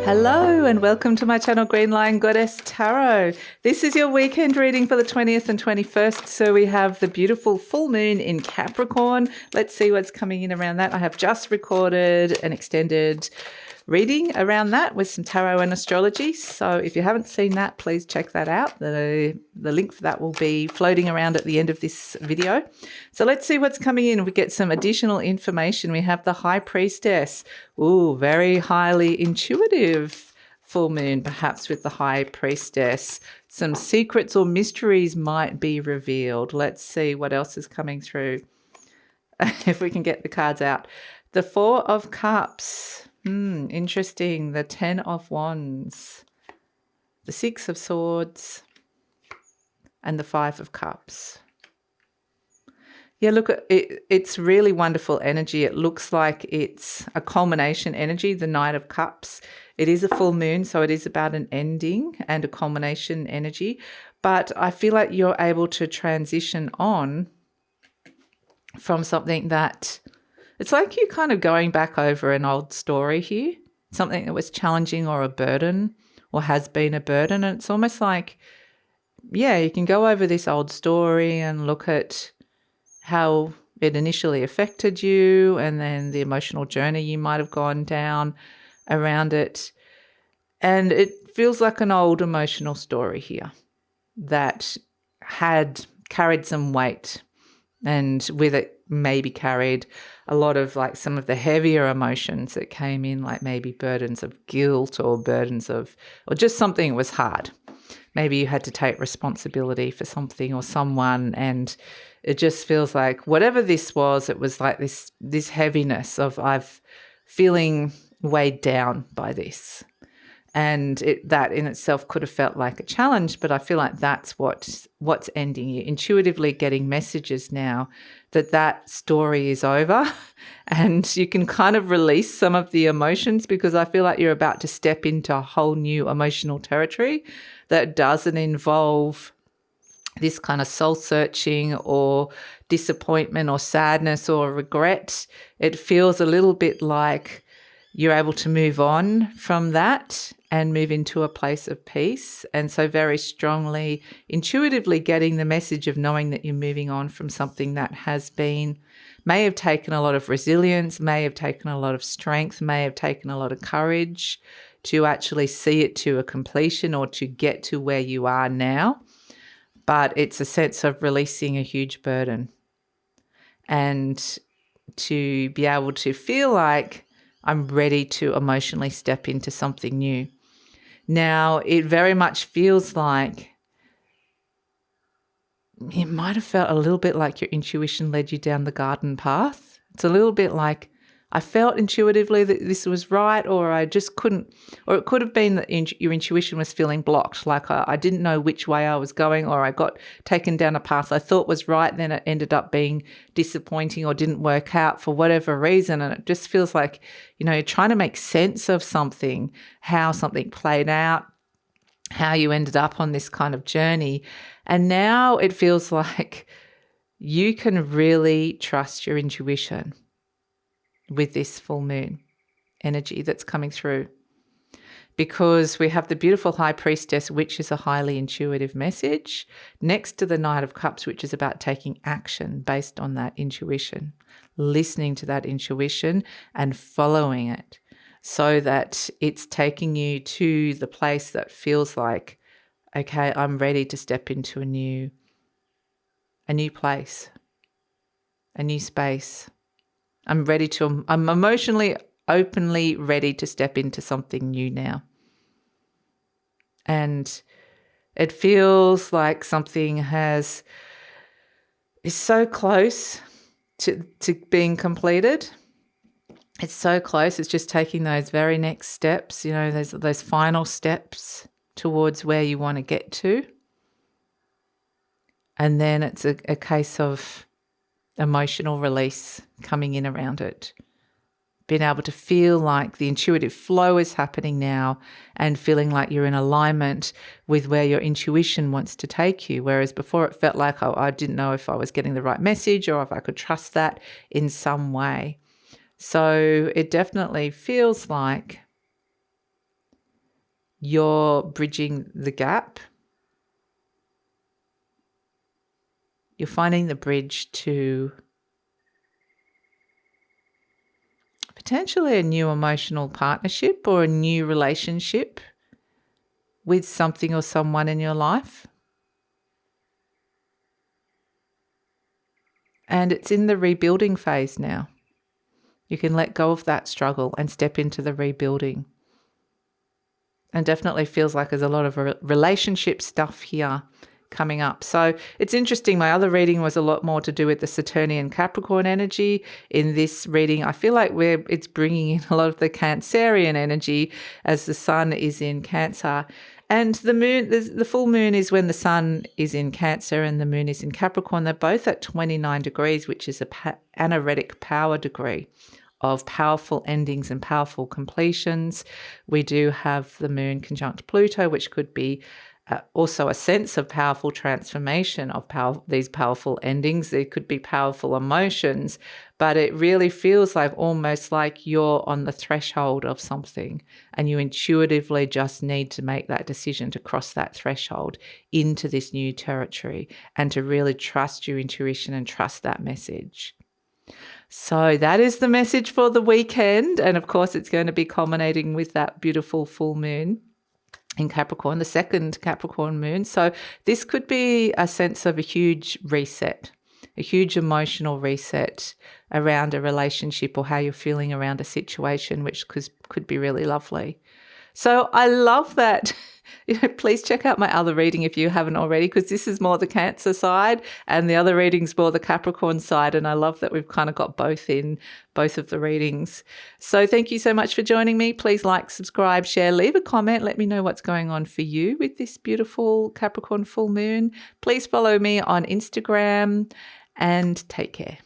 Hello and welcome to my channel GreenLion Goddess Tarot. This is your weekend reading for the 20th and 21st. So we have the beautiful full moon in Capricorn. Let's see what's coming in around that. I have just recorded an extended reading around that with some tarot and astrology. So if you haven't seen that, please check that out. The link for that will be floating around at the end of this video. So let's see what's coming in. We get some additional information. We have the High Priestess. Ooh, very highly intuitive full moon, perhaps with the High Priestess. Some secrets or mysteries might be revealed. Let's see what else is coming through. If we can get the cards out. The Four of Cups. Interesting. The Ten of Wands, the Six of Swords, and the Five of Cups. Yeah, look, it's really wonderful energy. It looks like it's a culmination energy, the Knight of Cups. It is a full moon, so it is about an ending and a culmination energy. But I feel like you're able to transition on from something that... It's like you're kind of going back over an old story here, something that was challenging or a burden or has been a burden. And it's almost like, yeah, you can go over this old story and look at how it initially affected you and then the emotional journey you might have gone down around it. And it feels like an old emotional story here that had carried some weight, and with it maybe carried a lot of like some of the heavier emotions that came in, like maybe burdens of guilt or burdens of, or just something that was hard. Maybe you had to take responsibility for something or someone, and it just feels like whatever this was, it was like this heaviness of I've feeling weighed down by this. And that in itself could have felt like a challenge, but I feel like that's what's ending. You're intuitively getting messages now that story is over and you can kind of release some of the emotions, because I feel like you're about to step into a whole new emotional territory that doesn't involve this kind of soul searching or disappointment or sadness or regret. It feels a little bit like you're able to move on from that and move into a place of peace. And so very strongly, intuitively getting the message of knowing that you're moving on from something that may have taken a lot of resilience, may have taken a lot of strength, may have taken a lot of courage to actually see it to a completion or to get to where you are now. But it's a sense of releasing a huge burden and to be able to feel like I'm ready to emotionally step into something new. Now, it very much feels like it might have felt a little bit like your intuition led you down the garden path. It's a little bit like I felt intuitively that this was right, or I just couldn't, or it could have been that your intuition was feeling blocked, like I didn't know which way I was going, or I got taken down a path I thought was right, then it ended up being disappointing or didn't work out for whatever reason. And it just feels like, you're trying to make sense of something, how something played out, how you ended up on this kind of journey. And now it feels like you can really trust your intuition with this full moon energy that's coming through, because we have the beautiful High Priestess, which is a highly intuitive message, next to the Knight of Cups, which is about taking action based on that intuition, listening to that intuition and following it so that it's taking you to the place that feels like, okay, I'm ready to step into a new place, a new space. I'm emotionally, openly ready to step into something new now. And it feels like something is so close to being completed. It's so close. It's just taking those very next steps, those final steps towards where you want to get to. And then it's a case of emotional release coming in around it, being able to feel like the intuitive flow is happening now and feeling like you're in alignment with where your intuition wants to take you, whereas before it felt like I didn't know if I was getting the right message or if I could trust that in some way. So it definitely feels like You're bridging the gap. You're finding the bridge to potentially a new emotional partnership or a new relationship with something or someone in your life. And it's in the rebuilding phase now. You can let go of that struggle and step into the rebuilding. And definitely feels like there's a lot of relationship stuff here coming up. So it's interesting. My other reading was a lot more to do with the Saturnian Capricorn energy. In this reading, I feel like it's bringing in a lot of the Cancerian energy as the sun is in Cancer. And the moon, the full moon is when the sun is in Cancer and the moon is in Capricorn. They're both at 29 degrees, which is a anaretic power degree of powerful endings and powerful completions. We do have the moon conjunct Pluto, which could be also a sense of powerful transformation of these powerful endings. There could be powerful emotions, but it really feels like almost like you're on the threshold of something and you intuitively just need to make that decision to cross that threshold into this new territory and to really trust your intuition and trust that message. So that is the message for the weekend. And of course, it's going to be culminating with that beautiful full moon in Capricorn, the second Capricorn moon. So this could be a sense of a huge reset, a huge emotional reset around a relationship or how you're feeling around a situation, which could be really lovely. So I love that. Please check out my other reading if you haven't already, because this is more the Cancer side and the other reading's more the Capricorn side. And I love that we've kind of got both in both of the readings. So thank you so much for joining me. Please like, subscribe, share, leave a comment. Let me know what's going on for you with this beautiful Capricorn full moon. Please follow me on Instagram and take care.